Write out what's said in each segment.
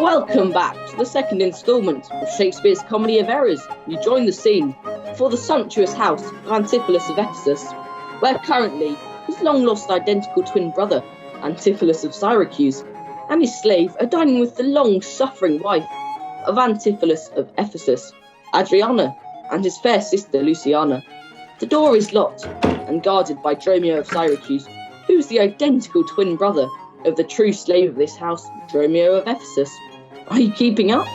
Welcome back to the second instalment of Shakespeare's Comedy of Errors. You join the scene before the sumptuous house of Antipholus of Ephesus, where currently his long-lost identical twin brother, Antipholus of Syracuse, and his slave are dining with the long-suffering wife of Antipholus of Ephesus, Adriana, and his fair sister Luciana. The door is locked and guarded by Dromio of Syracuse, who is the identical twin brother of the true slave of this house, Dromio of Ephesus. Are you keeping up?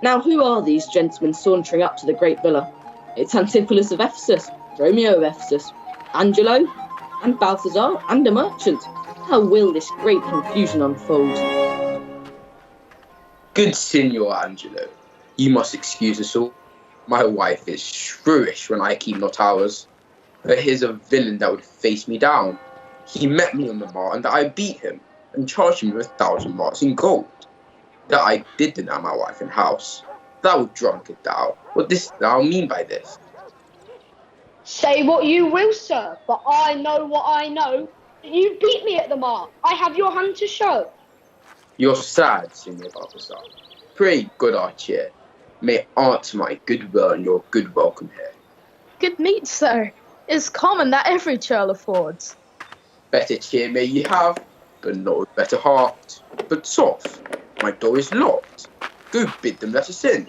Now, who are these gentlemen sauntering up to the great villa? It's Antipholus of Ephesus, Dromio of Ephesus, Angelo, and Balthazar, and a merchant. How will this great confusion unfold? Good Signor Angelo, you must excuse us all. My wife is shrewish when I keep not hours. But here's a villain that would face me down. He met me on the mart and I beat him and charged him with 1,000 marks in gold. That I did deny my wife in house. Thou drunkard thou, what dost thou mean by this? Say what you will, sir, but I know what I know. You beat me at the mart. I have your hand to show. You're sad, Signor Balthazar. Pray, good our cheer. May answer my goodwill and your good welcome here. Good meat, sir, is common that every churl affords. Better cheer may ye have, but not with better heart. But soft, my door is locked. Go bid them let us in.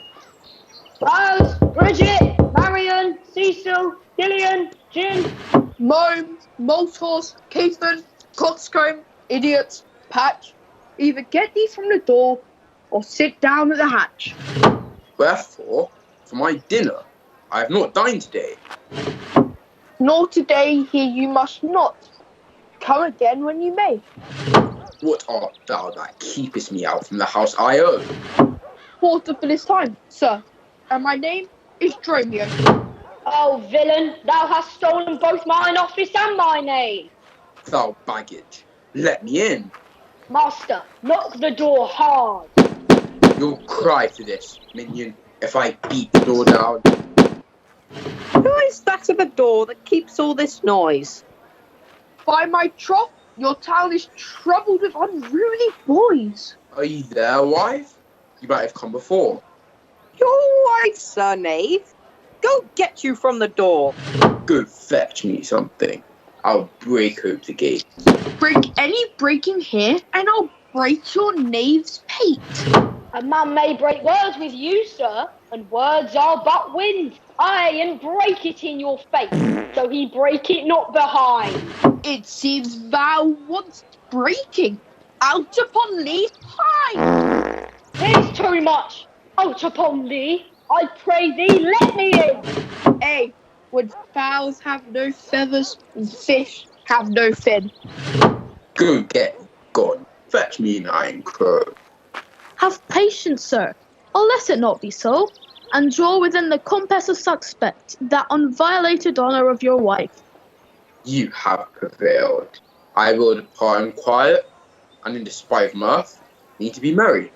Rose, Bridget, Marion, Cecil, Gillian, Jim. Mome, Maltose, Caveman, Coxcomb, Idiot, Patch. Either get thee from the door or sit down at the hatch. Wherefore, for my dinner, I have not dined today. Nor today here you must not. Come again when you may. What art thou that keepest me out from the house I own? Porter for this time, sir, and my name is Dromio. Oh, villain, thou hast stolen both mine office and my name. Thou baggage, let me in. Master, knock the door hard. You'll cry for this, minion, if I beat the door down. Who is that at the door that keeps all this noise? By my troth, your town is troubled with unruly boys. Are you there, wife? You might have come before. Your wife, sir knave. Go get you from the door. Go fetch me something. I'll break open the gate. Break any breaking here, and I'll break your knave's pate. A man may break words with you, sir, and words are but wind. Aye, and break it in your face, so he break it not behind. It seems thou wantst breaking. Out upon thee high. Here's too much. Out upon thee. I pray thee, let me in. Ay, would fowls have no feathers and fish have no fin? Go get gone. Fetch me an iron crow. Have patience, sir, or let it not be so, and draw within the compass of suspect that unviolated honour of your wife. You have prevailed. I will depart in quiet, and in despite of mirth, need to be merry.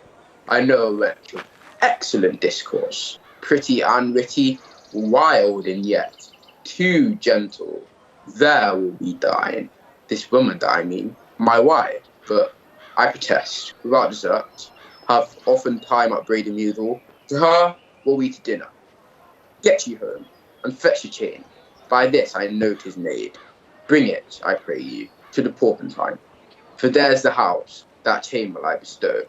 I know a wretch of excellent discourse, pretty and witty, wild and yet too gentle. There will we dine. This woman that I mean, my wife, but I protest, without desert, have often time upbraided me withal. To her will we to dinner. Get you home, and fetch your chain. By this I know 'tis made. Bring it, I pray you, to the Porpentine. For there's the house, that chain will I bestow.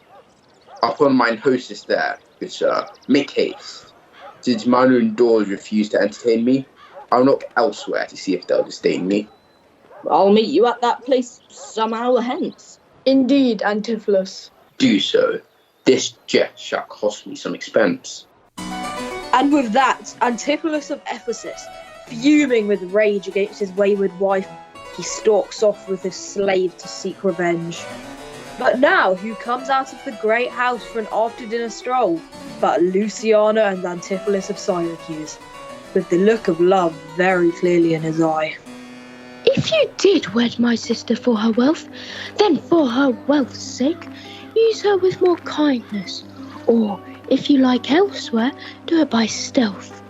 Upon mine hostess there, good sir, make haste. Did mine own doors refuse to entertain me, I'll knock elsewhere to see if they'll disdain me. I'll meet you at that place some hour hence. Indeed, Antipholus. Do so. This jet shall cost me some expense. And with that, Antipholus of Ephesus, fuming with rage against his wayward wife, he stalks off with his slave to seek revenge. But now, who comes out of the great house for an after-dinner stroll but Luciana and Antipholus of Syracuse, with the look of love very clearly in his eye. If you did wed my sister for her wealth, then for her wealth's sake, use her with more kindness, or, if you like elsewhere, do it by stealth.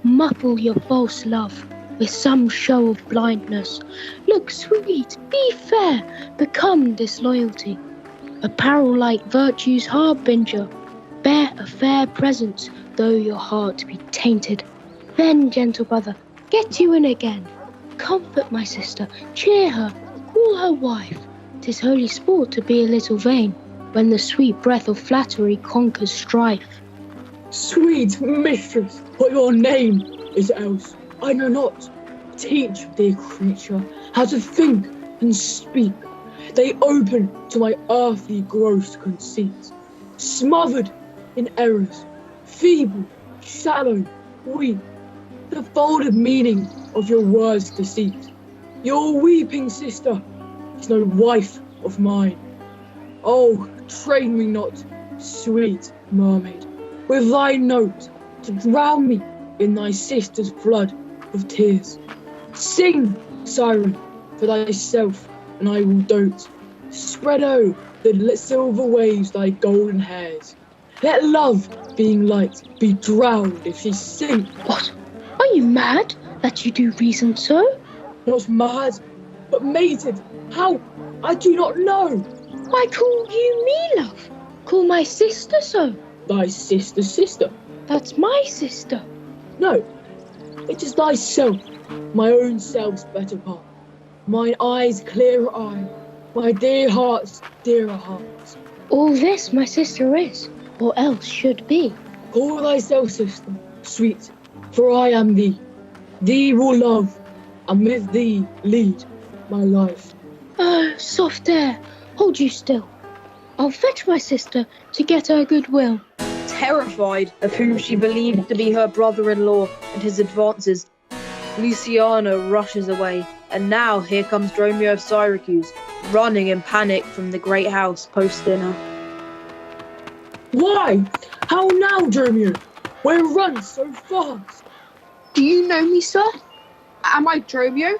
Muffle your false love with some show of blindness. Look sweet, be fair, become disloyalty. apparel like virtue's harbinger, bear a fair presence, though your heart be tainted. Then, gentle brother, get you in again. Comfort my sister, cheer her, call her wife. 'Tis holy sport to be a little vain, when the sweet breath of flattery conquers strife. Sweet mistress, what your name is else I know not. Teach, dear creature, how to think and speak. They open to my earthly gross conceit. Smothered in errors, feeble, shallow, weak, the folded meaning of your words' deceit. Your weeping sister is no wife of mine. Oh, train me not, sweet mermaid, with thy note to drown me in thy sister's flood of tears. Sing, siren, for thyself, and I will dote. Spread o'er the silver waves thy golden hairs. Let love, being light, be drowned if she sink. What? Are you mad that you do reason so? Not mad, but mated. How? I do not know. Why call you me, love? Call my sister so. Thy sister's sister? That's my sister. No, it is thyself, my own self's better part. Mine eye's clearer eye, my dear heart's dearer heart. All this my sister is, or else should be. Call thyself sister, sweet, for I am thee. Thee will love, and with thee lead my life. Oh, soft air, hold you still. I'll fetch my sister to get her goodwill. Terrified of whom she believed to be her brother-in-law and his advances, Luciana rushes away, and now here comes Dromio of Syracuse, running in panic from the great house post-dinner. Why? How now, Dromio? Where run so fast? Do you know me, sir? Am I Dromio?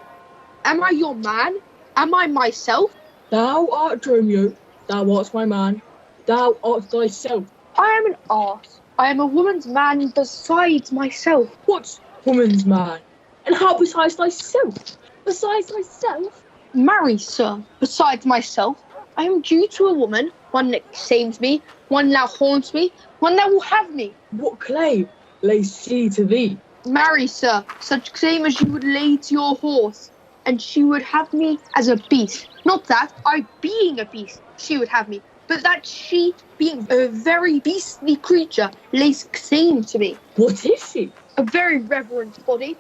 Am I your man? Am I myself? Thou art Dromio, thou art my man, thou art thyself. I am an arse. I am a woman's man besides myself. What woman's man? And how besides thyself? Besides thyself? Marry, sir, besides myself, I am due to a woman, one that saves me, one that haunts me, one that will have me. What claim lays she to thee? Marry, sir, such claim as you would lay to your horse, and she would have me as a beast. Not that, I being a beast, she would have me, but that she, being a very beastly creature, lays claim to me. What is she? A very reverend body,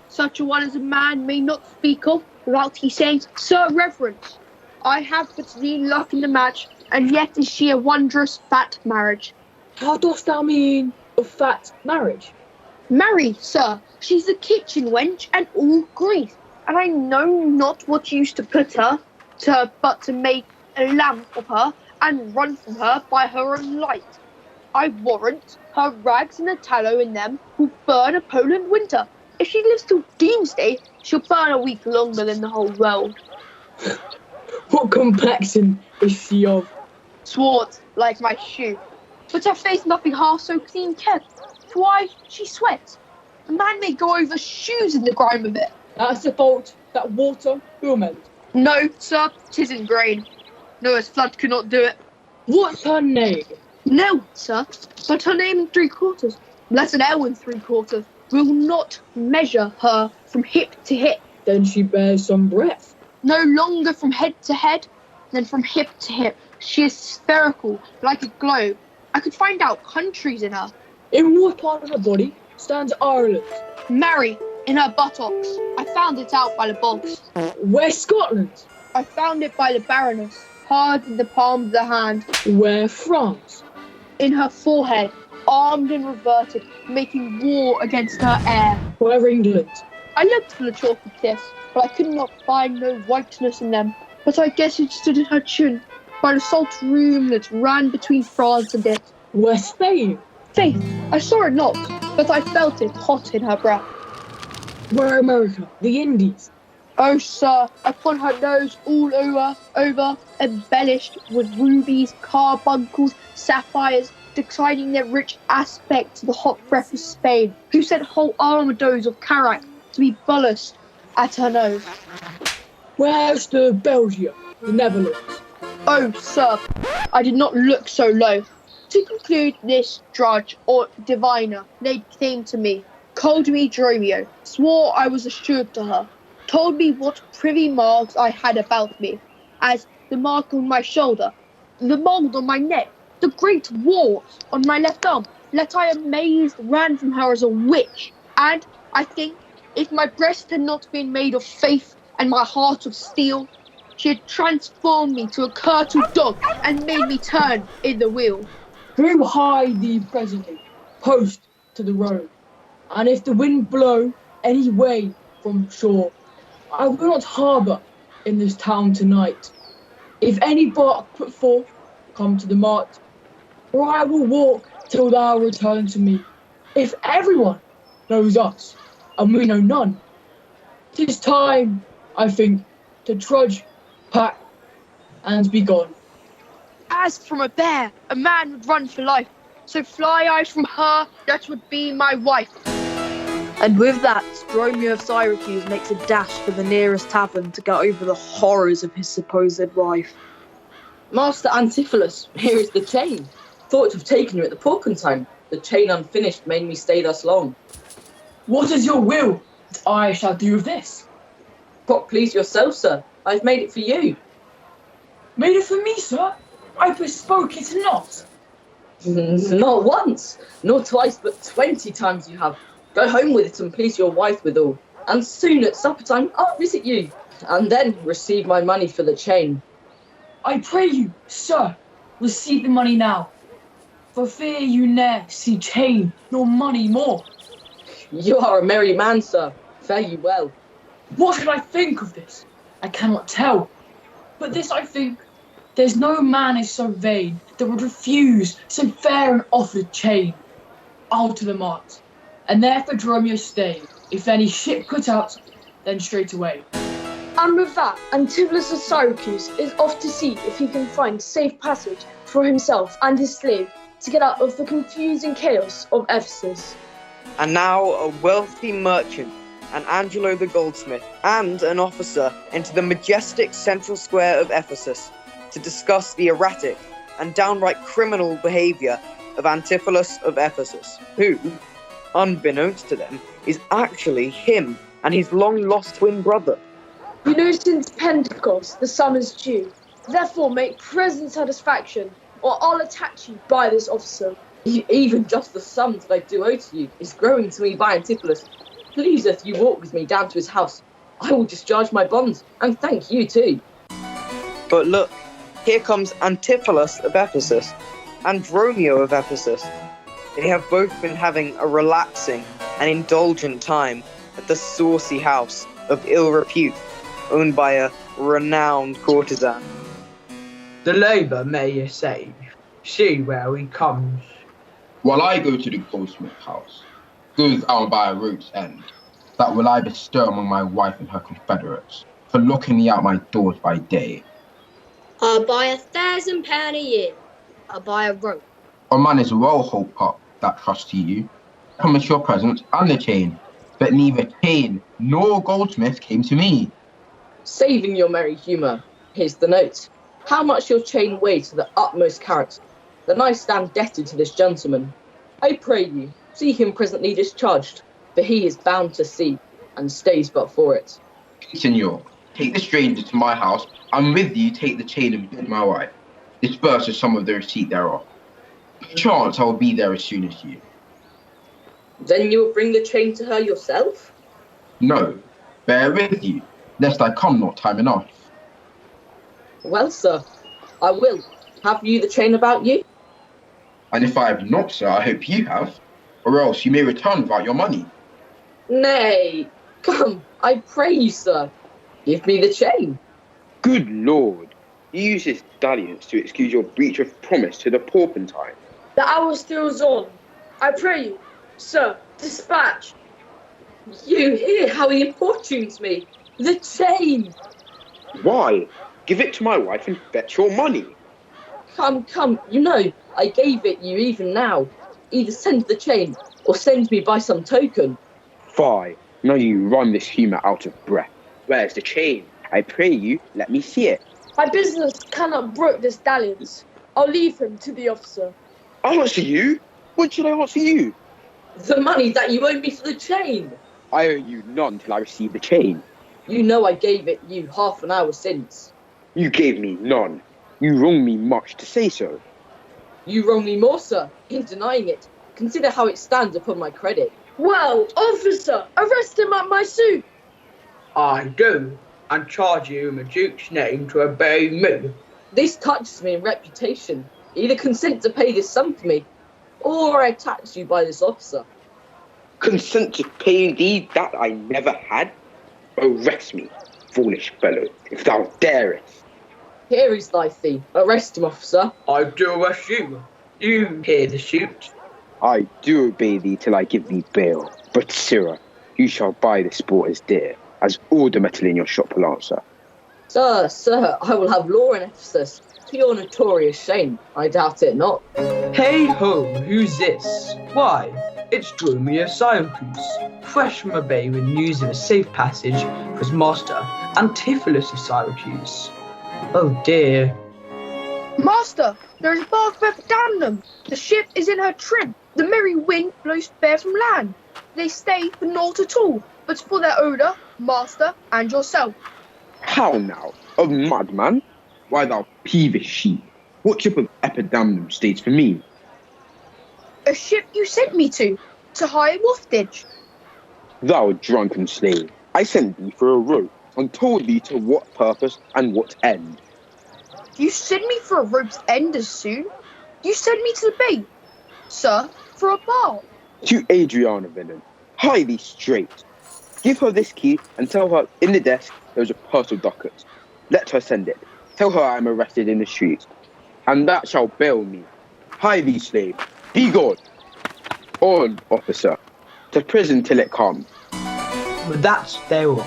such a one as a man may not speak of without he saying, Sir Reverence, I have but lean luck in the match, and yet is she a wondrous fat marriage. How dost thou mean a fat marriage? Marry, sir, she's a kitchen wench and all grease, and I know not what use to put her to but to make a lamp of her and run from her by her own light. I warrant her rags and the tallow in them will burn a Poland winter. If she lives till doomsday, she'll burn a week longer than the whole world. What complexion is she of? Swart, like my shoe, but her face nothing half so clean kept. Why, she sweats. A man may go over shoes in the grime of it. That's the fault that water will mend. No, sir, 'tisn't grain. Noah's flood could not do it. What's her name? No, sir, but her name in 3/4, less an ell in 3/4, will not measure her from hip to hip. Then she bears some breath. No longer from head to head than from hip to hip. She is spherical, like a globe. I could find out countries in her. In what part of her body stands Ireland? Marry, in her buttocks. I found it out by the bogs. Where Scotland? I found it by the Baroness, hard in the palm of the hand. Where France? In her forehead, armed and reverted, making war against her heir. Where England? I looked for the chalk of kiss, but I could not find no whiteness in them. But I guess it stood in her chin, by the salt room that ran between France and it. Where Spain? Faith, I saw it not, but I felt it hot in her breath. Where America? The Indies? Oh, sir, upon her nose all over, embellished with rubies, carbuncles, sapphires, declining their rich aspect to the hot breath of Spain, who sent whole armados of Carac to be bullused at her nose. Where's the Belgium? The Netherlands? Oh, sir, I did not look so low. To conclude, this drudge or diviner laid claim to me, called me Dromio, swore I was assured to her, told me what privy marks I had about me, as the mark on my shoulder, the mould on my neck, the great wart on my left arm, let I amazed ran from her as a witch, and I think if my breast had not been made of faith and my heart of steel, she had transformed me to a curtled dog and made me turn in the wheel. Who hide thee presently, post to the road, and if the wind blow any way from shore, I will not harbour in this town tonight. If any bark put forth, come to the mart, or I will walk till thou return to me. If everyone knows us, and we know none, 'tis time, I think, to trudge, pack, and be gone. As from a bear, a man would run for life, so fly I from her that would be my wife. And with that, Dromio of Syracuse makes a dash for the nearest tavern to get over the horrors of his supposed wife. Master Antipholus, here is the chain. Thought to have taken you at the porpentine. The chain unfinished made me stay thus long. What is your will that I shall do with this? What please yourself, sir? I've made it for you. Made it for me, sir? I bespoke it not. Not once, nor twice, but 20 times you have. Go home with it and please your wife withal. And soon at supper time I'll visit you, and then receive my money for the chain. I pray you, sir, receive the money now, for fear you ne'er see chain nor money more. You are a merry man, sir. Fare you well. What can I think of this? I cannot tell. But this I think, there's no man is so vain that would refuse so fair an offered chain. I'll to the mart, and there for Dromio stay. If any ship put out, then straight away. And with that, Antipholus of Syracuse is off to see if he can find safe passage for himself and his slave to get out of the confusing chaos of Ephesus. And now a wealthy merchant, and Angelo the goldsmith, and an officer enter the majestic central square of Ephesus to discuss the erratic and downright criminal behaviour of Antipholus of Ephesus, who, unbeknownst to them, is actually him and his long-lost twin brother. You know, since Pentecost the sum is due, therefore make present satisfaction, or I'll attach you by this officer. Even just the sum that I do owe to you is growing to me by Antipholus. Pleaseth you walk with me down to his house. I will discharge my bonds, and thank you too. But look, here comes Antipholus of Ephesus and Dromio of Ephesus. They have both been having a relaxing and indulgent time at the saucy house of ill repute, owned by a renowned courtesan. The labour may you save. See where he comes. While I go to the goldsmith house, goes out by a rope's end, that will I bestow among my wife and her confederates, for locking me out my doors by day. I'll buy £1,000 a year. I'll buy a rope. A man is well hope up that trust to you. Promise your present and the chain, but neither chain nor goldsmith came to me. Saving your merry humour, here's the note. How much your chain weighs to the utmost carat, then I stand debted to this gentleman. I pray you, see him presently discharged, for he is bound to sea, and stays but for it. Signor, take the stranger to my house, and with you take the chain and bid my wife. Disburse with some of the receipt thereof. Perchance I will be there as soon as you. Then you will bring the chain to her yourself? No, bear with you, lest I come not time enough. Well, sir, I will. Have you the chain about you? And if I have not, sir, I hope you have, or else you may return without your money. Nay, come, I pray you, sir. Give me the chain. Good Lord, you use this dalliance to excuse your breach of promise to the porpentine. The hour steals on. I pray you, sir, dispatch. You hear how he importunes me. The chain. Why? Give it to my wife and fetch your money. Come, you know, I gave it you even now. Either send the chain, or send me by some token. Fie, now you run this humour out of breath. Where's the chain? I pray you, let me see it. My business cannot brook this dalliance. I'll leave him to the officer. Answer you? What should I answer you? The money that you owe me for the chain. I owe you none till I receive the chain. You know I gave it you half an hour since. You gave me none. You wrong me much to say so. You wrong me more, sir, in denying it. Consider how it stands upon my credit. Well, officer, arrest him at my suit. I do, and charge you in the Duke's name to obey me. This touches me in reputation. Either consent to pay this sum for me, or I tax you by this officer. Consent to pay thee that I never had? Arrest me, foolish fellow, if thou darest. Here is thy fee. Arrest him, officer. I do arrest you. You hear the suit. I do obey thee till I give thee bail. But, sirrah, you shall buy this sport as dear, as all the metal in your shop will answer. Sir, I will have law in Ephesus. To your notorious shame, I doubt it not. Hey ho, who's this? Why, it's Dromio of Syracuse, fresh from a bay with news of a safe passage for his master, Antipholus of Syracuse. Oh dear. Master, there is a bark of Epidamnum. The ship is in her trim. The merry wind blows fair from land. They stay for naught at all, but for their odour, master, and yourself. How now? A madman? Why, thou peevish sheep, what ship of Epidamnum stays for me? A ship you sent me to hire waftage. Thou drunken slave, I sent thee for a rope, and told thee to what purpose and what end. You send me for a rope's end as soon? You send me to the bay, sir, for a bar. To Adriana, villain, hie thee straight. Give her this key and tell her in the desk there is a purse of ducats. Let her send it. Tell her I am arrested in the street, and that shall bail me. Hie thee, slave. Be gone. On, officer. To prison till it come. But that's their all.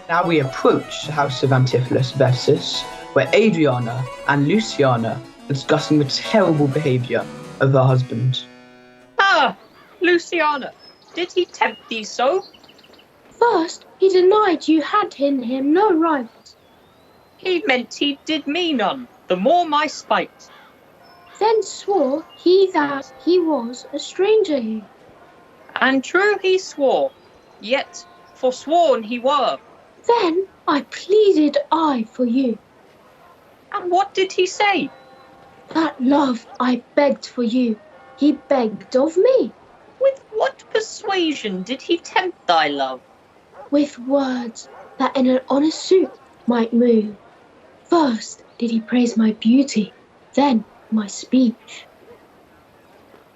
Now we approach the house of Antipholus of Ephesus, where Adriana and Luciana are discussing the terrible behaviour of her husband. Ah, Luciana, did he tempt thee so? First, he denied you had in him no rivals. He meant he did me none, the more my spite. Then swore he that he was a stranger here. And true he swore, yet forsworn he were. Then I pleaded I for you. And what did he say? That love I begged for you, he begged of me. With what persuasion did he tempt thy love? With words that in an honest suit might move. First did he praise my beauty, then my speech.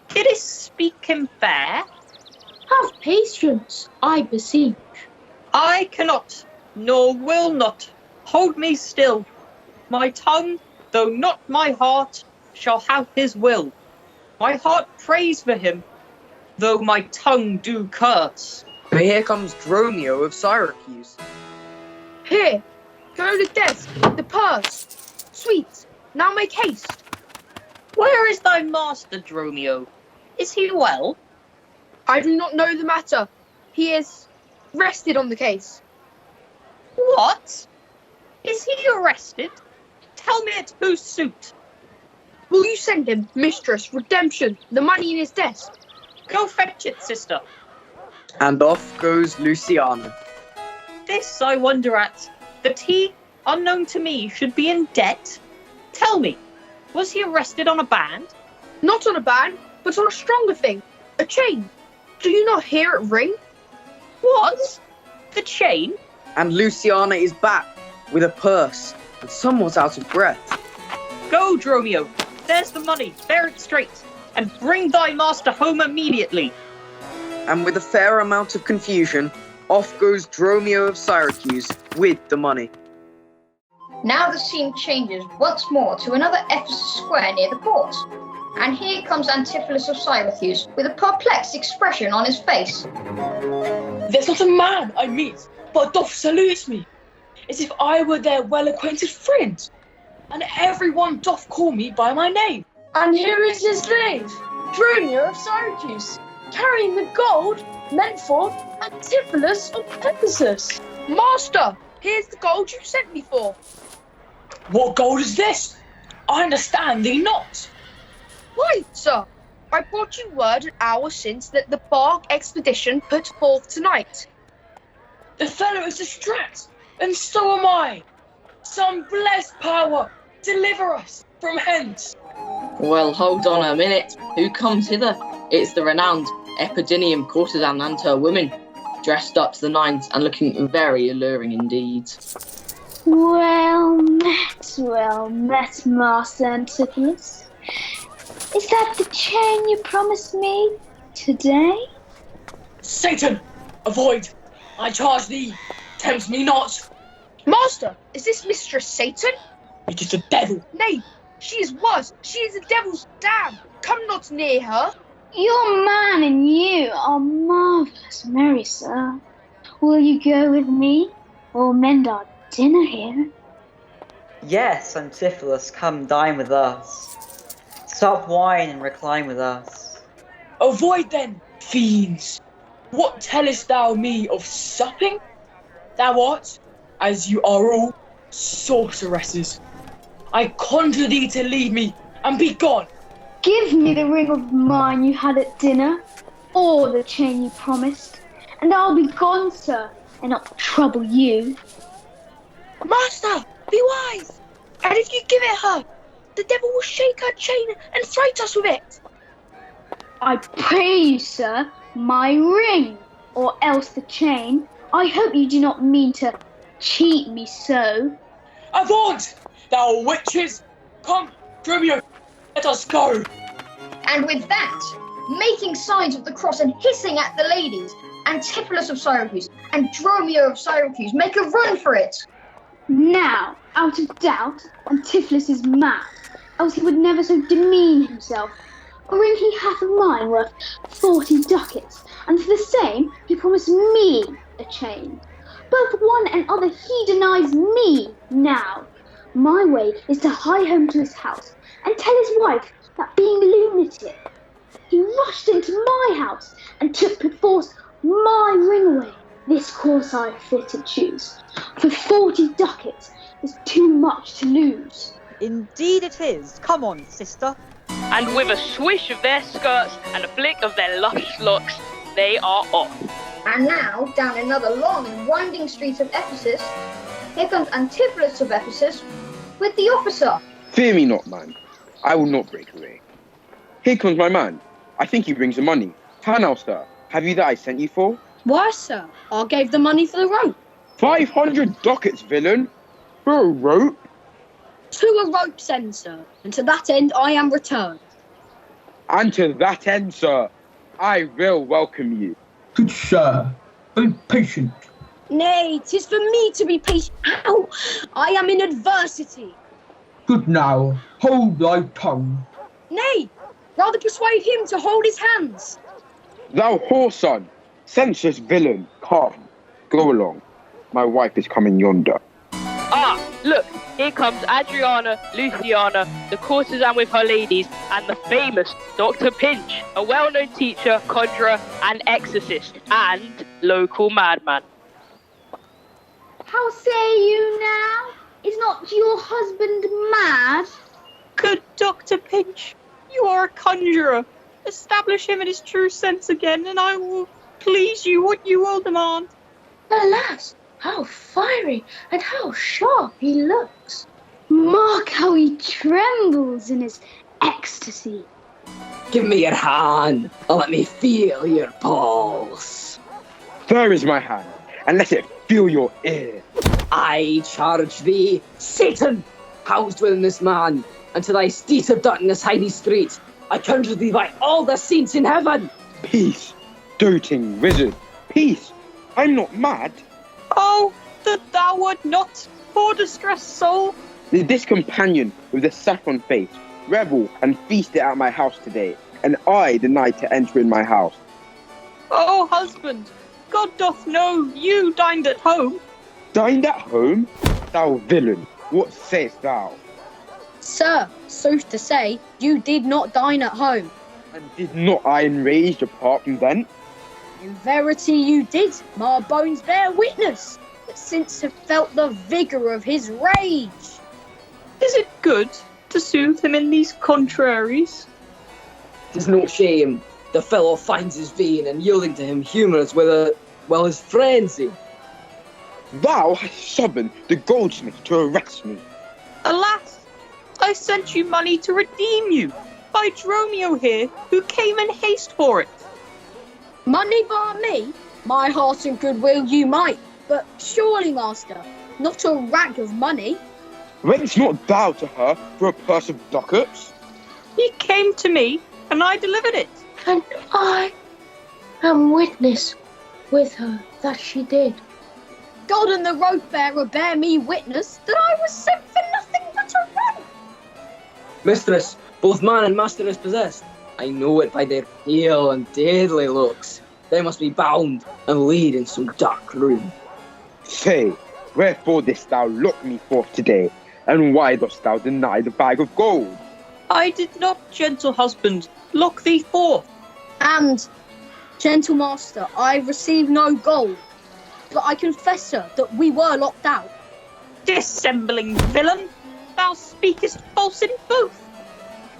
Did he speak him fair? Have patience, I beseech. I cannot, nor will not, hold me still. My tongue, though not my heart, shall have his will. My heart prays for him, though my tongue do curse. But here comes Dromio of Syracuse. Here, go to the desk, the purse. Sweet, now make haste. Where is thy master, Dromio? Is he well? I do not know the matter. He is rested on the case. What? Is he arrested? Tell me at whose suit? Will you send him, mistress, redemption, the money in his desk? Go fetch it, sister. And off goes Luciana. This I wonder at, that he, unknown to me, should be in debt. Tell me, was he arrested on a band? Not on a band, but on a stronger thing, a chain. Do you not hear it ring? What? The chain? And Luciana is back with a purse and somewhat out of breath. Go, Dromio. There's the money. Bear it straight, and bring thy master home immediately. And with a fair amount of confusion, off goes Dromio of Syracuse with the money. Now the scene changes once more to another Ephesus square near the port. And here comes Antipholus of Syracuse with a perplexed expression on his face. There's not a man I meet but doth salute me, as if I were their well-acquainted friend, and everyone doth call me by my name. And here is his slave, Dromio of Syracuse, carrying the gold meant for Antipholus of Ephesus. Master, here's the gold you sent me for. What gold is this? I understand thee not. Why, sir, I brought you word an hour since that the bark expedition put forth tonight. The fellow is distressed, and so am I. Some blessed power, deliver us from hence. Well, hold on a minute. Who comes hither? It's the renowned Epidenium courtesan and her women, dressed up to the nines and looking very alluring indeed. Well met, Master Antipholus. Is that the chain you promised me today? Satan, avoid! I charge thee, tempt me not. Master, is this Mistress Satan? It is the devil. Nay, she is worse. She is the devil's dam. Come not near her. Your man and you are marvellous merry, sir. Will you go with me, or mend our dinner here? Yes, Antipholus, come dine with us. Sup wine and recline with us. Avoid then, fiends. What tellest thou me of supping? Thou art, as you are all, sorceresses. I conjure thee to leave me and be gone. Give me the ring of mine you had at dinner, or the chain you promised, and I'll be gone, sir, and not trouble you. Master, be wise. And if you give it her, the devil will shake her chain and fright us with it. I pray you, sir, my ring, or else the chain. I hope you do not mean to cheat me so. Avaunt, thou witches! Come, Dromio, let us go. And with that, making signs of the cross and hissing at the ladies, Antipholus of Syracuse and Dromio of Syracuse make a run for it. Now, out of doubt, Antipholus is mad, else he would never so demean himself. A ring he hath of mine worth 40 ducats, and for the same he promised me a chain. Both one and other he denies me now. My way is to hie home to his house and tell his wife that being lunatic, he rushed into my house and took perforce my ring away. This course I fit to choose, for 40 ducats is too much to lose. Indeed it is. Come on, sister. And with a swish of their skirts and a flick of their lush locks, they are off. And now, down another long and winding street of Ephesus, here comes Antipholus of Ephesus with the officer. Fear me not, man. I will not break away. Here comes my man. I think he brings the money. How now, sir? Have you that I sent you for? Why, sir, I gave the money for the rope. 500 ducats, villain! For a rope? To a rope's end, sir, and to that end I am returned. And to that end, sir, I will welcome you. Good sir, be patient. Nay, 'tis for me to be patient. Ow! I am in adversity. Good now, hold thy tongue. Nay, rather persuade him to hold his hands. Thou whoreson, senseless villain, come, go along. My wife is coming yonder. Ah, look, here comes Adriana, Luciana, the courtesan with her ladies, and the famous Dr. Pinch, a well-known teacher, conjurer, and exorcist, and local madman. How say you now? Is not your husband mad? Good Dr. Pinch, you are a conjurer. Establish him in his true sense again, and I will please you what you will demand. Alas, how fiery and how sharp he looks. Mark how he trembles in his ecstasy. Give me your hand and let me feel your pulse. There is my hand, and let it feel your ear. I charge thee, Satan, housed within this man, and to thy seat of darkness, Heidi Street, I conjure thee by all the saints in heaven. Peace, doting wizard, peace. I'm not mad. Oh, that thou wert not, poor distressed soul. Did this companion with the saffron face revel and feasted at my house today, and I denied to enter in my house? Oh, husband, God doth know you dined at home. Dined at home? Thou villain, what sayest thou? Sir, sooth to say, you did not dine at home. And did not I enraged apart from thence? In verity you did, my bones bear witness, but since have felt the vigour of his rage. good to soothe him in these contraries. 'Tis no shame. The fellow finds his vein, and yielding to him humours his frenzy. Thou hast summoned the goldsmith to arrest me. Alas, I sent you money to redeem you by Dromio here, who came in haste for it. Money bar me? My heart and goodwill you might, but surely, master, not a rag of money. Wentest not thou to her for a purse of ducats? He came to me, and I delivered it. And I am witness with her that she did. God and the road bearer bear me witness that I was sent for nothing but a run. Mistress, both man and master is possessed. I know it by their pale and deadly looks. They must be bound and laid in some dark room. Say, wherefore didst thou look me forth today, and why dost thou deny the bag of gold? I did not, gentle husband, lock thee forth. And, gentle master, I received no gold, but I confess, sir, that we were locked out. Dissembling villain, thou speakest false in both.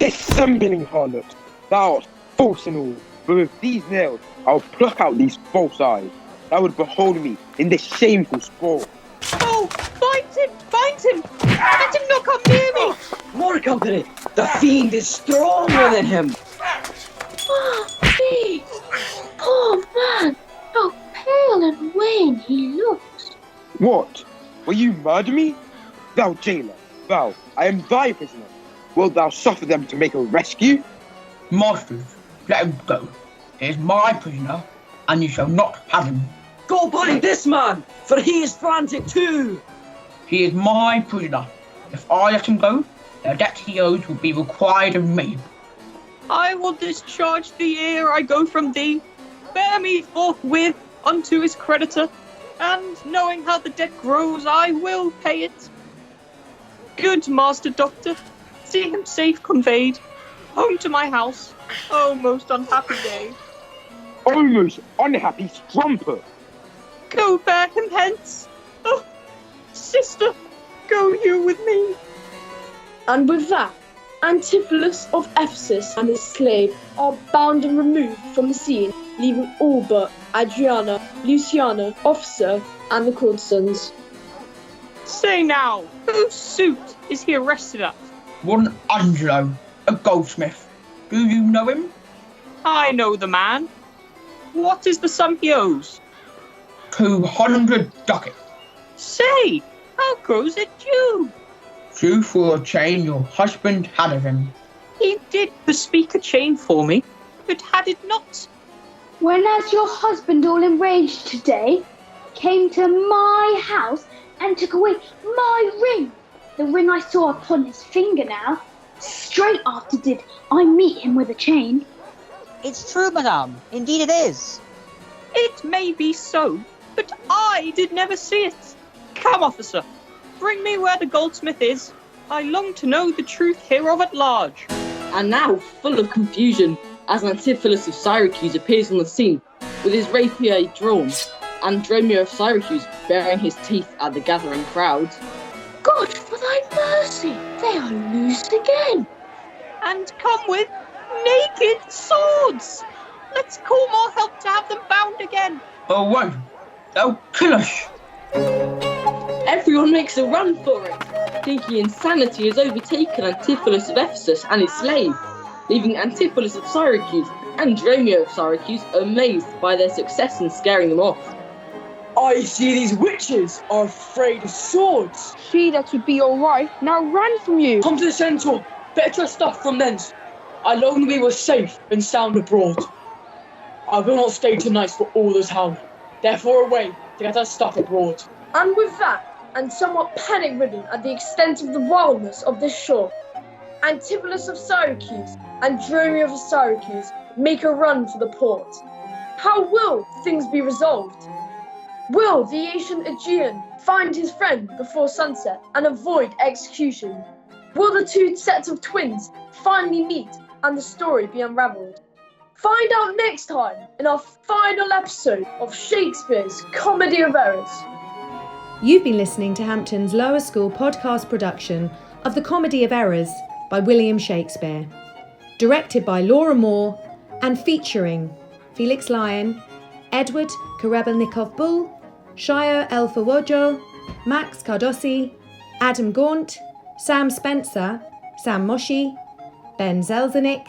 Dissembling harlot, thou art false in all, but with these nails I'll pluck out these false eyes, that would behold me in this shameful sport. Oh, find him! Let him not come near me! More company! The fiend is stronger than him! Oh, me! Poor man! How pale and wan he looks! What? Will you murder me? Thou jailer, thou, I am thy prisoner. Wilt thou suffer them to make a rescue? Masters, let him go. He is my prisoner, and you shall not have him. Go bind this man, for he is frantic too! He is my prisoner. If I let him go, the debt he owes will be required of me. I will discharge thee ere I go from thee. Bear me forthwith unto his creditor, and knowing how the debt grows, I will pay it. Good master doctor, see him safe conveyed home to my house. Oh, most unhappy day. Oh, most unhappy strumpet. Go bear him hence. Oh, sister, go you with me. And with that, Antipholus of Ephesus and his slave are bound and removed from the scene, leaving all but Adriana, Luciana, officer, and the courtesans. Say now, whose suit is he arrested at? One Angelo, a goldsmith. Do you know him? I know the man. What is the sum he owes? 200 ducats. Say, how grows it due? Due for a chain your husband had of him. He did bespeak a chain for me, but had it not. Whenas your husband, all enraged today, came to my house and took away my ring, the ring I saw upon his finger now, straight after did I meet him with a chain. It's true, madame. Indeed it is. It may be so, but I did never see it. Come, officer, bring me where the goldsmith is. I long to know the truth hereof at large. And now, full of confusion, as Antipholus of Syracuse appears on the scene, with his rapier drawn, and Dromio of Syracuse baring his teeth at the gathering crowd. God, for thy mercy, they are loose again. And come with naked swords. Let's call more help to have them bound again. Away! They'll kill us! Everyone makes a run for it, thinking insanity has overtaken Antipholus of Ephesus and his slave, leaving Antipholus of Syracuse and Dromio of Syracuse amazed by their success in scaring them off. I see these witches are afraid of swords. She that would be your wife now ran from you. Come to the centaur, fetch your stuff from thence. I long we were safe and sound abroad. I will not stay tonight for all this howling. Therefore away to get our stuff abroad. And with that, and somewhat panic-ridden at the extent of the wildness of this shore, Antipholus of Syracuse and Dromio of Syracuse make a run for the port. How will things be resolved? Will the ancient Aegean find his friend before sunset and avoid execution? Will the two sets of twins finally meet and the story be unravelled? Find out next time in our final episode of Shakespeare's Comedy of Errors. You've been listening to Hampton's Lower School podcast production of The Comedy of Errors by William Shakespeare, directed by Laura Moore and featuring Felix Lyon, Edward Karebelnikov-Bull, Shire Elfawojo, Max Cardosi, Adam Gaunt, Sam Spencer, Sam Moshi, Ben Zelzenick,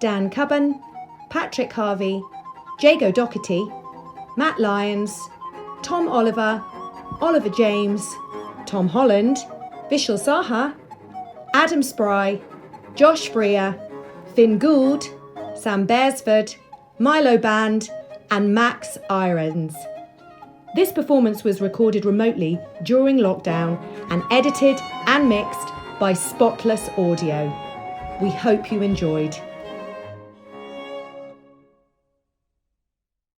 Dan Cubban, Patrick Harvey, Jago Doherty, Matt Lyons, Tom Oliver, Oliver James, Tom Holland, Vishal Saha, Adam Spry, Josh Freer, Finn Gould, Sam Beresford, Milo Band, and Max Irons. This performance was recorded remotely during lockdown and edited and mixed by Spotless Audio. We hope you enjoyed.